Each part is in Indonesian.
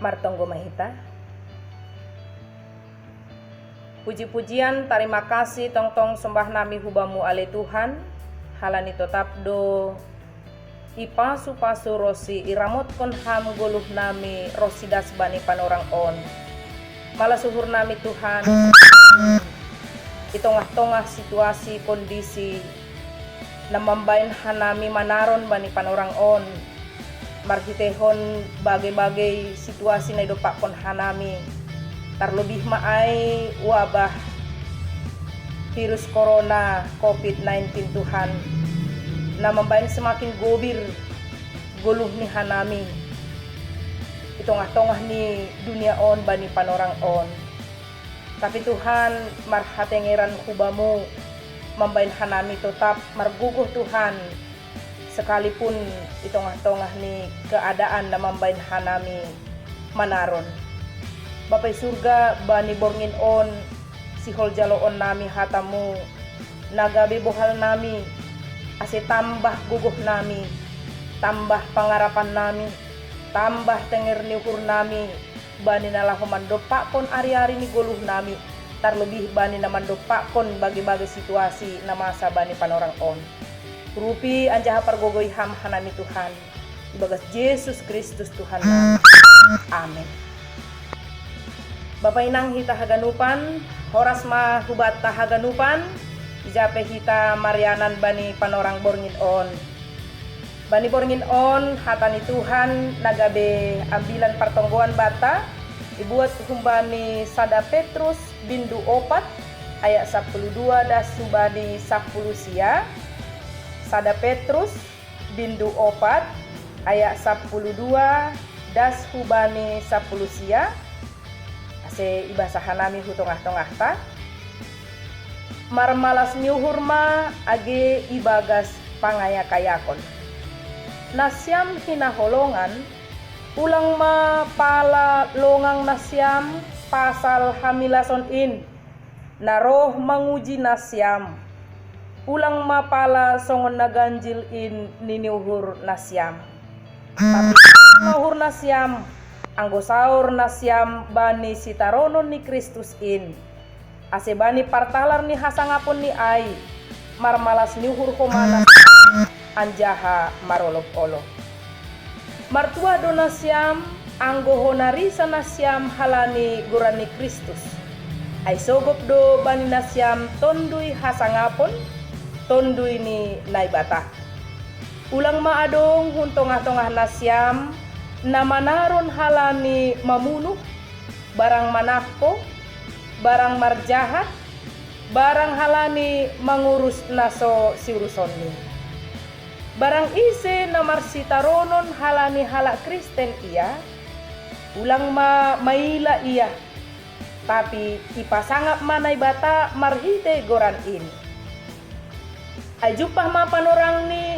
Martonggo mahita. Puji-pujian, terima kasih tong-tong sembah nami hubamu ale Tuhan. Halani tetap do ipasu-pasu rosi iramot kon ham goluh nami rosidas bani panorang on. Malah suhur nami Tuhan. Itongah-tongah situasi kondisi namambain hanami manaron bani panorang on. Marhitehon bagai-bagai situasi na idopak kon hanami. Terlebih maai wabah virus corona COVID-19 Tuhan. Namambain semakin gobir goluh ni hanami. Itongah-tongah ni dunia on bani panorang on. Tapi Tuhan marhatengeran hubamu mambain hanami tetap marguguh Tuhan. Sekalipun itongah-tongah ni keadaan namambain hanami manaron. Bapai surga bani borngin on sihol jalo on nami hatamu nagabe bohal nami ase tambah guguh nami, tambah pangarapan nami, tambah tenger niukur nami bani nalahu mandopak kon ari-ari ni goluh nami terlebih bani na mandopak kon bagi-bagi situasi na masa bani panorang on. Rupi anjaha pargogoi ham hanami Tuhan ibagas Yesus Kristus Tuhan nami. Amin. Bapak inang hita haganupan, horas ma hubat haganupan, ijape hita marianan bani panorang borngin on. Bani borngin on hatani Tuhan nagabe ambilan pertonggoan bata, dibuat humbani Sada Petrus bindu 4 ayat 12 das subani 10 sia. Sada Petrus bindu 4 ayat 12 das hubani 10 sia. Se ibasahan nami hutongah-tongah ta marmalas nyuhurma age ibagas pangaya kayakon nasyam hinaholongan ulang ma pala longang nasyam pasal hamilason in naroh manguji nasyam ulang ma pala songon naganjil in niniuhur nasyam tapi mahur nasyam anggo saur nasyam bani sitaronon ni Kristus in ase bani partalar ni hasangapon ni ai marmalas niuhur homana anjaha marolop-olop martua do nasyam anggo honarisa nasyam halani gurani Kristus ai sogop do bani nasyam tondui hasangapon tondui ni naibata ulang maadong huntongah-tongah nasyam namanaron halani mamunuh, barang manako, barang marjahat, barang halani mangurus naso siurusonni. Barang ise namarsitaronon halani halak Kristen ia, ulang maila ia, tapi ipasangap manay bata marhite goran in. Ajupah mapanorang ni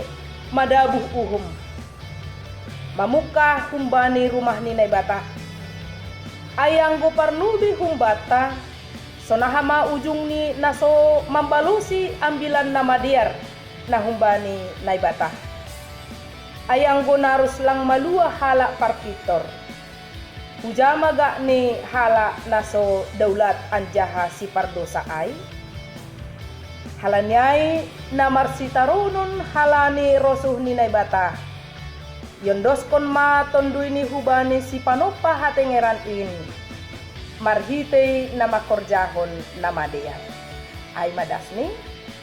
madabuh uhum. Mamukah humbani rumah ninay bata ayang go parlubi humbata sonahama ujung ni naso mambalusi ambilan nama diar na humbani nay bata ayang go narus lang malua halak partitor ujama gak ni halak naso daulat anjaha si pardosa ay halanyai namarsitaronon halani rosuh ninay bata yondoskon ma tondui ni hubani si panopa hatengeran in marhitei nama korjahon nama dea ay madasni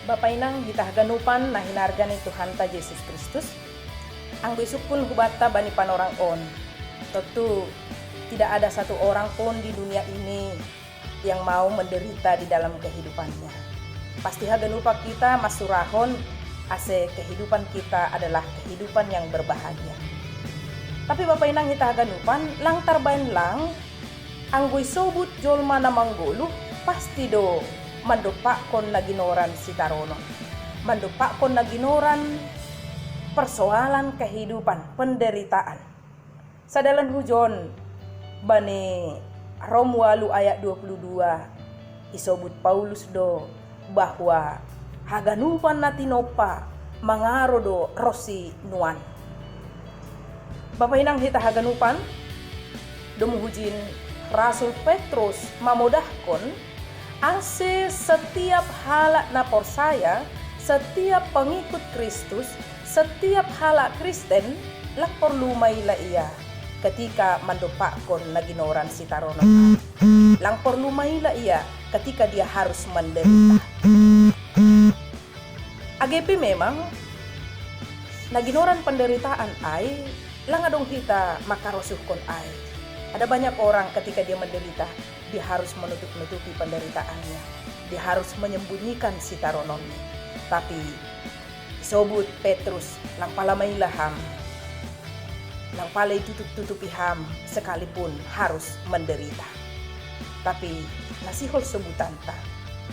Bapak inang hitah ganupan na hinargan ni Tuhan ta Yesus Kristus ang bisupun hubata bani panorang on tentu tidak ada satu orang pun di dunia ini yang mau menderita di dalam kehidupannya pasti haganupa kita masurahon ase kehidupan kita adalah kehidupan yang berbahagia. Tapi Bapak inang hita ganupan lang tarbain lang anggoy sobut jolma na mangguluh pasti do mandopak kon naginoran si taronon. Mandopak kon naginoran persoalan kehidupan, penderitaan. Sadalan hujon bani Rom 8 ayat 22 isobut Paulus do bahwa haganupan natinopa mangarodo rosi nuan. Bapak inang hita haganupan dumuhujin Rasul Petrus mamudahkon ase setiap halak na persaya, setiap pengikut Kristus, setiap halak Kristen lak perlu maila ia ketika mandopakon na ginoran si taronon. Lang perlu maila ia ketika dia harus menderita. AGP memang naginoran penderitaan ay lang adong hita makarosuhkon ay. Ada banyak orang ketika dia menderita, dia harus menutupi penderitaannya. Dia harus menyembunyikan si taronon. Tapi sobut Petrus lang palamay laham, lang palay tutupi ham sekalipun harus menderita. Tapi nasihol sebutan ta.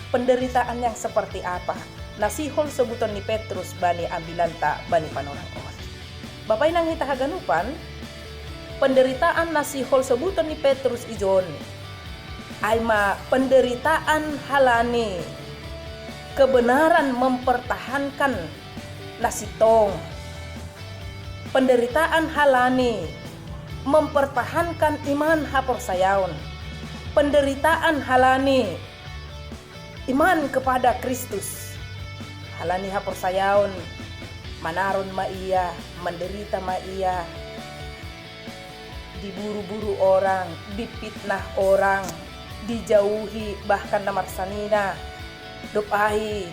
Penderitaan yang seperti apa? Nasihol sebutan ni Petrus bani ambilanta bani panorang-on. Bapak nang hita haganupan, penderitaan nasihol sebutan ni Petrus ijon ay penderitaan halani kebenaran mempertahankan nasitong. Penderitaan halani mempertahankan iman haporsayaon. Penderitaan halani iman kepada Kristus. Halani haporsayaon manaron maia, menderita maia, diburu-buru orang, dipitnah orang, dijauhi bahkan namarsanina, dopai,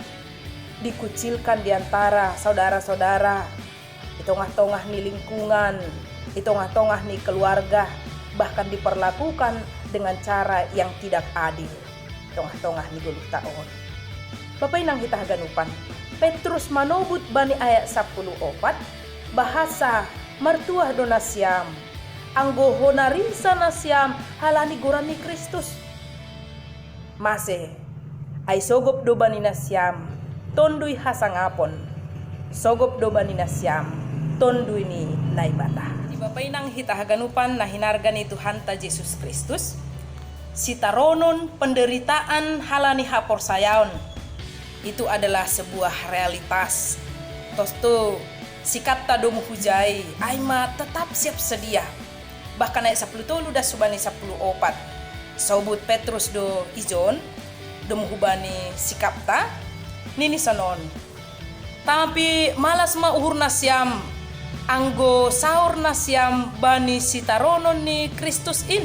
dikucilkan di antara saudara-saudara, di tengah-tengah ni lingkungan, di tengah-tengah ni keluarga, bahkan diperlakukan dengan cara yang tidak adil, tengah-tengah ni guluh taon. Bapak nang kita haganupan, Petrus manobut bani ayat 14 bahasa martuah donasyam anggo honarisa nasyam halani gorani Kristus. Mase ay sogop do bani nasyam tonduy hasangapon, sogop do bani nasyam tonduy ni naibata. Di bapay nang hitahaganupan na hinarga ni Tuhan ta Jesus Kristus, si taronon penderitaan halani haporsayaon itu adalah sebuah realitas. Tosto sikap ta domu hujai aima tetap siap sedia. Bahkan ayat 10 dah subani 10 opat. Sobut Petrus do ijon domu hubani sikap ta nini sanon. Tapi malas mauhur nasyam anggo saur nasyam bani sitaronon ni Kristus in.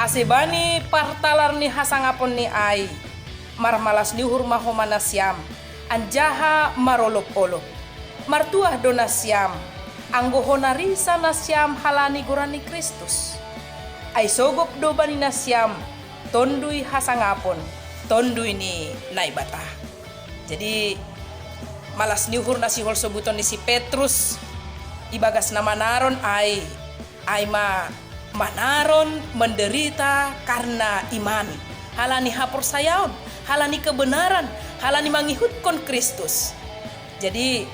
Ase bani partalar ni hasangapon ni ai. Marmalas niuhur mahomanasyam anjaha marolop-olop martuah donasyam anggo honarisa nasyam halani gorani Kristus ay sogop do bani nasyam tonduy hasangapon tonduy ni naibata. Jadi malas niuhur nasihol sebuton ni si Petrus ibagas na manaron ay manaron menderita karena iman halani haporsayaon, halani kebenaran, halani mangihutkon Kristus. Jadi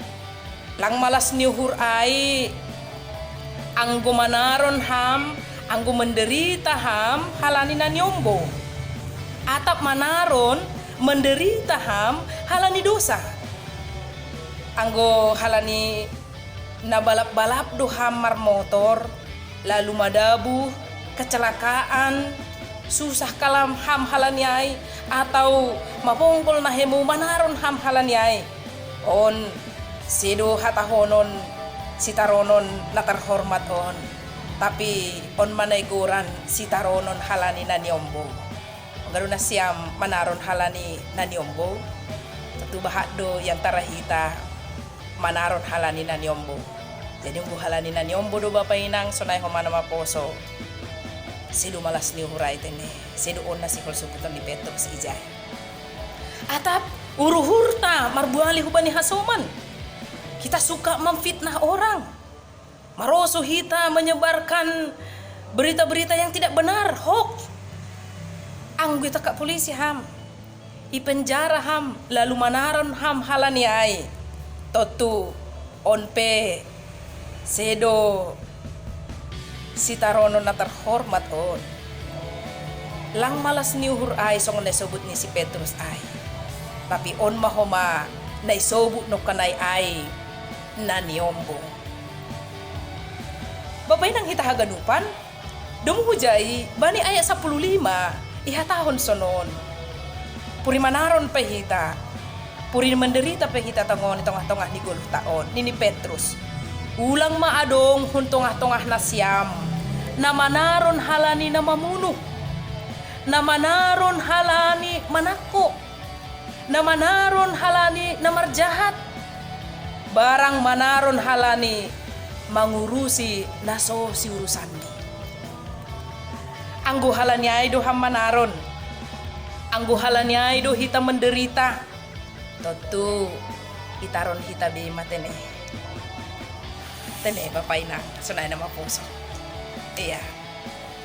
lang malas niuhur ai anggo manaron ham, anggo menderita ham halani nanyombo. Atap manaron menderita ham halani dosa. Anggo halani nabalap-balap do ham marmotor, lalu madabu, kecelakaan, susah kalam ham halaniai atau mapongkol na hemu manaron ham halaniai on sedo hatahonon sitaronon natarhormat on tapi on manaygoran sitaronon halani naniombo garuna siam manaron halani naniombo satu bahado yang tarahita manaron halani naniombo. Jadi ang halani naniombo do bapainang sonay homana maposo sido malas ni huray tene sido on na si kolsuputan ni Petrus ijay atap uruhurta marbuali hubani hasuman. Kita suka memfitnah orang, maroso hita menyebarkan berita-berita yang tidak benar, hoax. Anggo ita ka polisi ham ipenjara ham lalu manaron ham halani ay totu onpe sedo sitarono na terhormat on. Lang malas niuhur ay song naisubot ni si Petrus ay. Tapi on mahoma naisubot no kanay ay naniombo. Babay nang hitahaganupan, Dum hujai bani ayat 15 iha tahun sonon. Puri manaron pehita. Puri menderita pehita tangon di tengah-tengah ni guluh taon. Nini Petrus. Ulang maadong hun tengah-tengah nasyam. Namanaron halani namamunuh. Namanaron halani manako. Namanaron halani namarjahat. Barang manaron halani mangurusi naso si urusandi. Anggo halani ay do hamanaron. Anggo halani ay do hita menderita. Tentu itaron hita be matene. Tene bapak ina sunay na mapuso. Iya.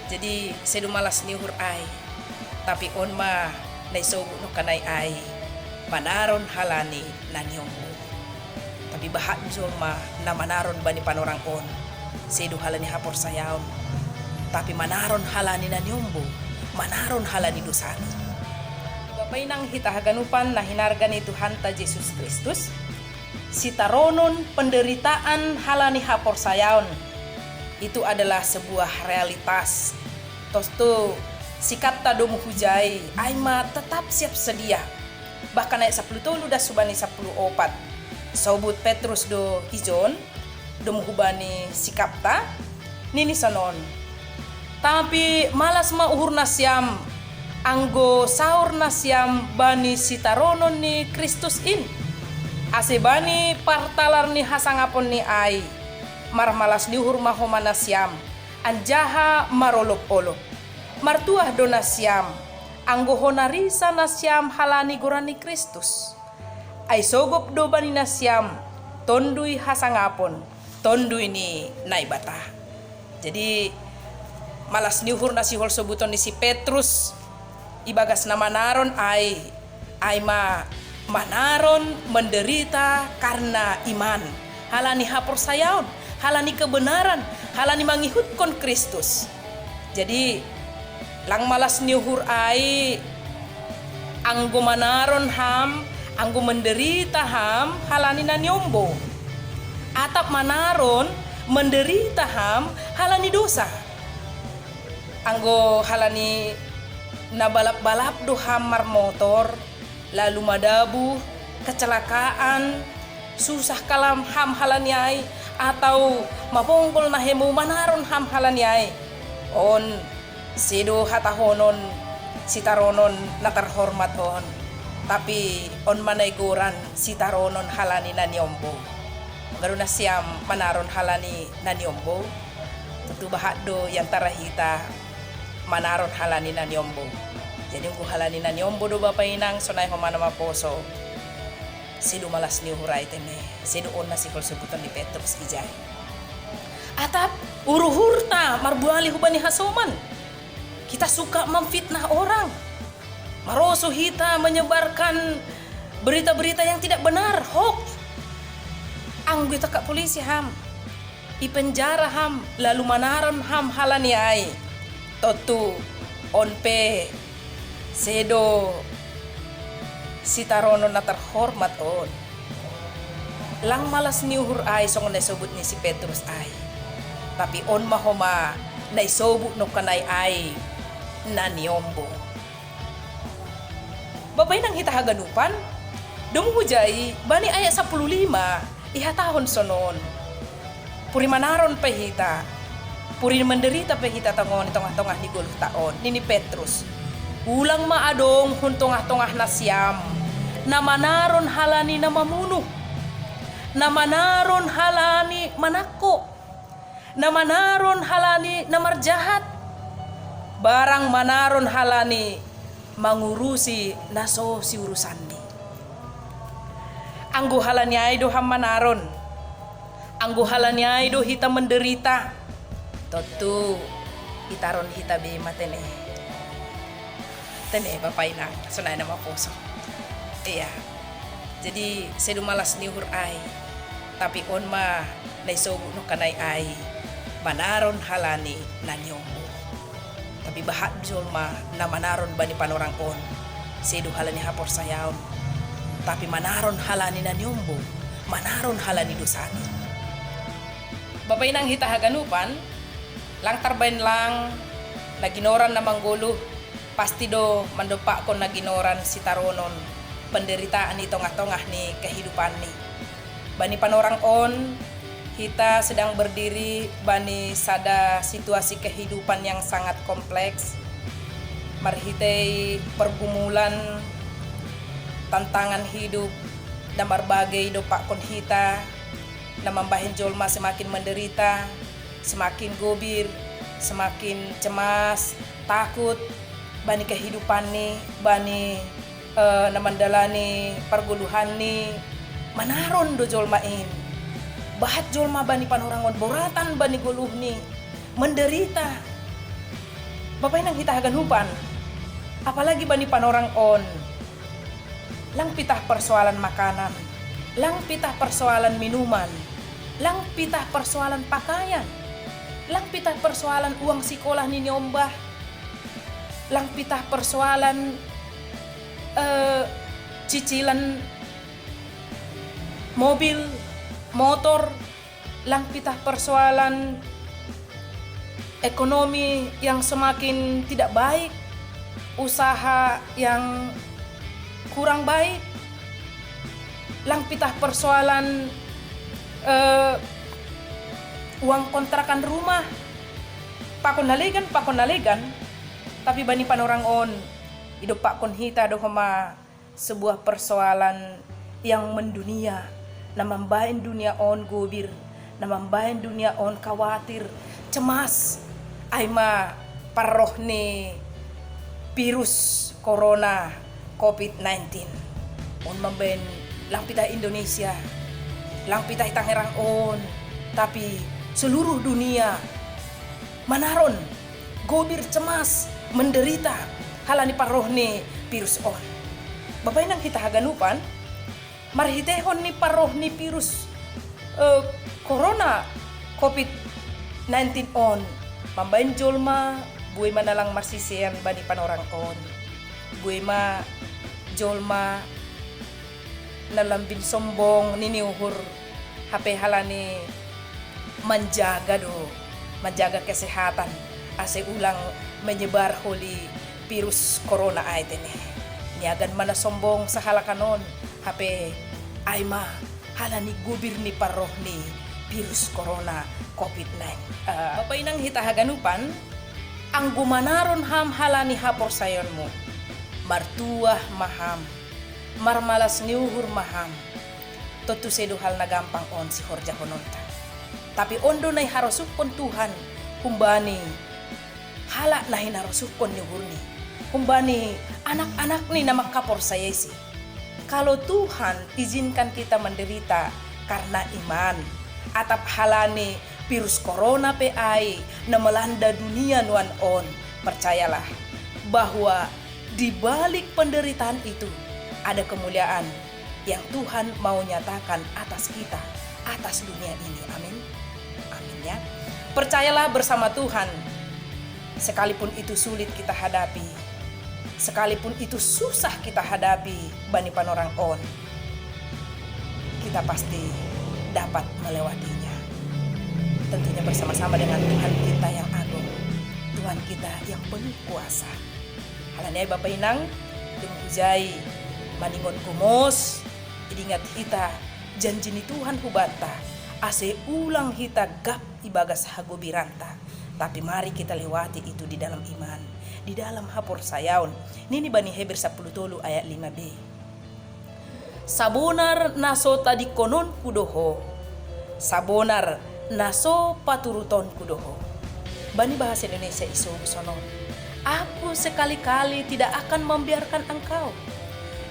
Jadi sedu malas niuhur ay. Tapi on ma naisogu no kanay ay. Manaron halani nanyonggo. Tapi bahat joma na manaron bani panorang on. Sedu halani hapor sayaon. Tapi manaron halani nanyombo. Manaron halani dosani. Bapak inang hitahaganupan na hinargan ni Tuhan ta Yesus Kristus. Sitaronon penderitaan halani hapor sayaon. Itu adalah sebuah realitas. Tosto sikap ta domu hujai aima tetap siap sedia. Bahkan ayat 10 dah subani 10 opat. Sobut Petrus do ijon domu hubani sikap ta nini sanon. Tapi malas mauhur nasyam anggo saur nasyam bani sitaronon ni Kristus in. Ase bani partalar ni hasangapon ni ai. Marmalas liuhur mahoma nasyam. Anjaha marolop-olop. Martuah do nasyam. Anggo honarisa nasyam halani gorani Kristus. Ai sogop do bani nasyam. Tondui hasangapon. Tondui ni naibata. Jadi malas liuhur nasihol sobuton ni si Petrus. Ibagas nama naron ai ma manaron menderita karena iman. Halani hapor sayaon, halani kebenaran, halani mangihutkan Kristus. Jadi lang malas niuhur ai anggo manaron ham, anggo menderita ham, halani nanyombo. Atap manaron menderita ham, halani dosa. Anggo halani na balap-balap do hamar motor, lalu madabu, kecelakaan, susah kalam ham halaniai, atau mapongkol na hemu manaron ham halaniai. On sedo hatahonon sitaronon na terhormat on. Tapi on manaygoran sitaronon halani na niyombo. Garuna siyam manaron halani na niyombo. Tentu bahat do yang tarahita manaron halani na niyombo. Jadi kung halani na niyombo do bapak inang sonay humana maposo. Sido malas ni huray teme. Sido on na sikol sebutan ni Petrus ijay. Atap uruhurta marbuali hubani hasoman. Kita suka memfitnah orang. Maroso hita menyebarkan berita-berita yang tidak benar, hoax. Anggo ita ka polisi ham. Ipenjara ham lalu manaron ham halani ay. Totu onpe sedo sitarono na terhormat on. Lang malas niuhur ay song naisubut ni si Petrus ay. Tapi on mahoma naisubut no kanay ay na niyombo. Babay nang hitahaganupan, dumuhujay bani ayat 15 ihatahon sonon. Puri manaron pehita. Puri menderita pehita tangon di tengah-tengah ni guluh taon. Nini Petrus. Ulang maadong hun tengah-tengah nasyam. Namanaron halani namamunuh. Namanaron halani manako. Namanaron halani namarjahat. Barang manaron halani mangurusi naso si urusandi. Anggo halani ay do hamanaron. Anggo halani ay do hita menderita. Tentu itaron hita be matene. Tene bapak ina sunay na mapuso. Iya. Jadi sedu malas niuhur ay. Tapi on ma naisogu no kanay ay. Manaron halani nanyombo. Tapi bahat jolma na manaron bani panorang on. Sedu halani hapor sayaon. Tapi manaron halani nanyombo. Manaron halani dosani. Bapak inang hitahaganupan lang tarbain lang naginoran na mangguluh pasti do mandopak kon naginoran si taronon penderitaan ni tongah-tongah ni kehidupan ni. Bani panorang on kita sedang berdiri bani sada situasi kehidupan yang sangat kompleks. Marhitei pergumulan tantangan hidup dan berbagai dopak kon hita na mambahin jolma semakin menderita, semakin gobir, semakin cemas, takut bani kehidupan ni, bani na mandalani perguluhan ni manaron do jolmain. Bahat jolma bani panorangon boratan bani guluh ni menderita. Bapak nang hita haganupan, apalagi bani panorang on. Lang pitah persoalan makanan, lang pitah persoalan minuman, lang pitah persoalan pakaian, lang pitah persoalan uang sekolah ni nyombah, lang pitah persoalan cicilan mobil, motor, lang pitah persoalan ekonomi yang semakin tidak baik, usaha yang kurang baik, lang pitah persoalan uang kontrakan rumah, pakon naligan, tapi bani panorang on hidup pakon hita dohoma sebuah persoalan yang mendunia, na mambahin dunia on gobir, na mambahin dunia on khawatir, cemas, aima paroh ni virus corona COVID-19 on mambahin lang pitah Indonesia, lang pitah Tangerang on, tapi seluruh dunia manaron gobir, cemas, menderita halani paroh ni virus on. Bapak nang kita haganupan marhitehon ni paroh ni virus corona COVID-19 on mambain jolma buay manalang marsisean bani panorang on, buay ma jolma nalambin sombong niniuhur hape halani menjaga kesehatan ase ulang menyebar holi virus corona ay tene. Niagan mana sombong sa halakanon hape ayma halani gubir ni paroh ni virus corona COVID-19. Bapak inang hita haganupan ang gumanaron ham halani hapor sayon mo. Martuah maham, marmalas niuhur maham. Totu seduhal na gampang on si horja hononta. Tapi ondo nay harusukon Tuhan kumbani hala na hinarusukon ni hurni. Kumbani anak-anak ni na makapor sa Yesi. Kalau Tuhan izinkan kita menderita karena iman, atap halani virus corona PI na melanda dunia nuan on, percayalah bahwa di balik penderitaan itu ada kemuliaan yang Tuhan mau nyatakan atas kita, atas dunia ini. Amin. Amin ya. Percayalah bersama Tuhan, sekalipun itu sulit kita hadapi, sekalipun itu susah kita hadapi bani panorang on, kita pasti dapat melewatinya. Tentunya bersama-sama dengan Tuhan kita yang agung, Tuhan kita yang penuh kuasa. Halanya Bapak Inang, dumujai maningon kumos, idingat hita janji ni Tuhan hubata, ase ulang hita gap ibagas hagobiranta. Tapi mari kita lewati itu di dalam iman, di dalam hapor sayaun. Nini bani Heber 10 ayat 5b. Sabonar naso tadi konon kudoho, sabonar naso paturuton kudoho. Bani bahasa Indonesia iso sono. Aku sekali-kali tidak akan membiarkan engkau,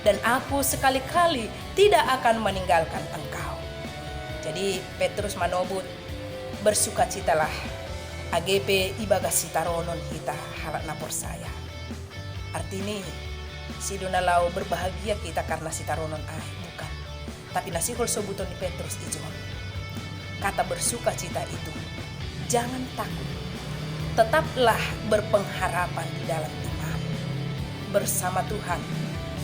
dan aku sekali-kali tidak akan meninggalkan engkau. Jadi Petrus manobut, bersukacitalah AGP ibagas sitaronon hita halat napor saya. Artinya si donalau berbahagia kita karena sitaronon bukan. Tapi nasihol sobuton di Petrus ijon. Kata bersukacita itu jangan takut. Tetaplah berpengharapan di dalam iman. Bersama Tuhan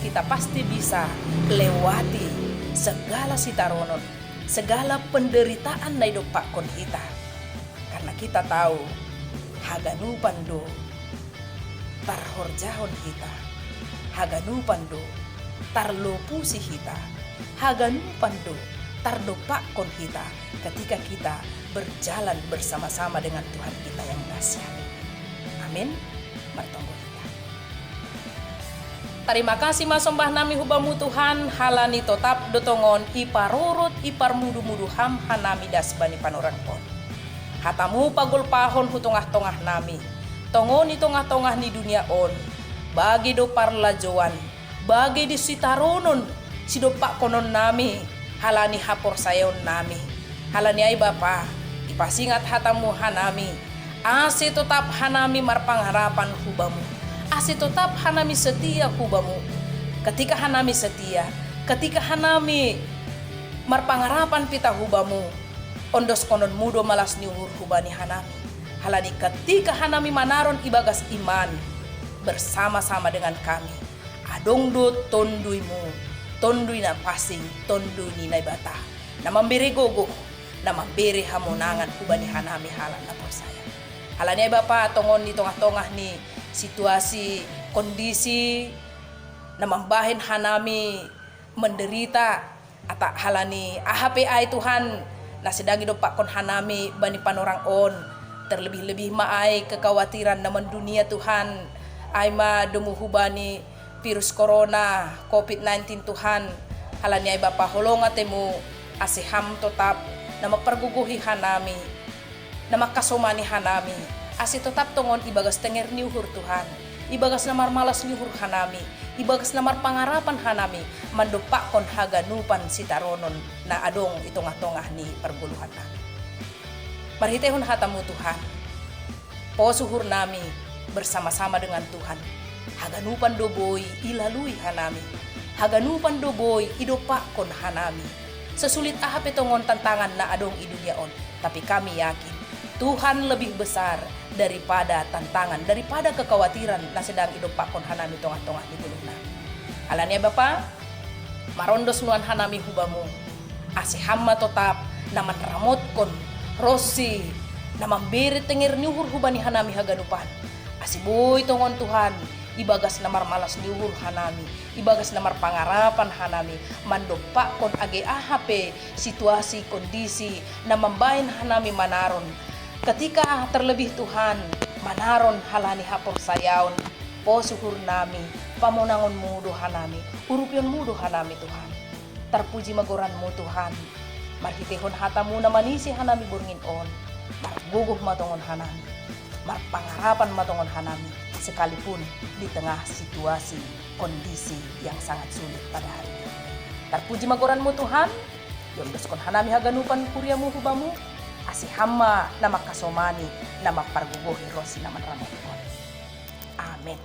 kita pasti bisa lewati segala sitaronon, segala penderitaan na idopakon kita. Karena kita tahu haganupan do tarhorjahon hita, haganupan do, tarlopusi hita, haganupan do, tardopakon hita ketika kita berjalan bersama-sama dengan Tuhan kita yang dahsyat. Amin. Martonggo hita. Terima kasih masombah nami hubamu Tuhan, halani totap dotongon iparorot iparmudu-mudu ham hanami dasbani panorang pon. Hatamu pagul pahon hutungah-tongah nami, tongon ni tongah-tongah ni dunia on, bagi do parlajoan, bagi di sitaronon, sidopak konon nami, halani hapor sayon nami, halani ay Bapa, ipasingat hatamu hanami, ase tetap hanami marpangharapan hubamu, ase tetap hanami setia hubamu, ketika hanami setia, ketika hanami marpangharapan pita hubamu, ondos konon mudo malas niuhur hubani hanami, halani ketika hanami manaron ibagas iman, bersama-sama dengan kami, adong do tonduimu, tondui na pasing, tondui ni naibata, na memberi gogo, na memberi hamunangan hubani hanami halan na persaya. Halani ay Bapa, tongon ni tongah-tongah ni situasi, kondisi, na mambahin hanami menderita, ata halani ahape ay Tuhan, na sedang hidup kon hanami bani panorang on, terlebih-lebih maay kekhawatiran naman dunia Tuhan, ay ma dumuhubani virus corona, COVID-19 Tuhan, halani ay Bapa holonga temu asiham tetap na maperguguhi hanami, na makasomani hanami, asi tetap tongon ibagas tenger niuhur Tuhan, ibagas namar malas niuhur hanami, ibagas namar pangarapan hanami, mandupakon haganupan sitaronon na adong itongah-tongah ni perguluhan nami. Marhitehon hatamu Tuhan, posuhur nami bersama-sama dengan Tuhan, haganupan doboy ilalui hanami, haganupan doboy idopakon hanami. Sesulit ahap itongon tantangan na adong i dunia on, tapi kami yakin Tuhan lebih besar daripada tantangan, daripada kekhawatiran na sedang idopakon hanami tongah-tongah di guluh nami. Alania Bapa, marondos nuan hanami hubamu, asihama tetap naman ramotkon rosi, naman beri tengir niuhur hubani hanami haganupan. Asiboy tongon Tuhan, ibagas namar malas niuhur hanami, ibagas namar pangarapan hanami, mandopakon age ahape situasi kondisi na mambahin hanami manaron. Ketika terlebih Tuhan, manaron halani hapor sayaon, posuhur nami, pamonangon mudo hanami, urupion mudo hanami Tuhan. Terpuji magoranmu Tuhan, marhitehon hatamu na manisi hanami burngin on, marguguh matongon hanami, marpangarapan matongon hanami, sekalipun di tengah situasi kondisi yang sangat sulit pada hari ini. Terpuji magoranmu Tuhan, yondoskon hanami haganupan kuriamu hubamu, asihama nama kasomani, nama pargugohi rosi nama ramokon. Amin.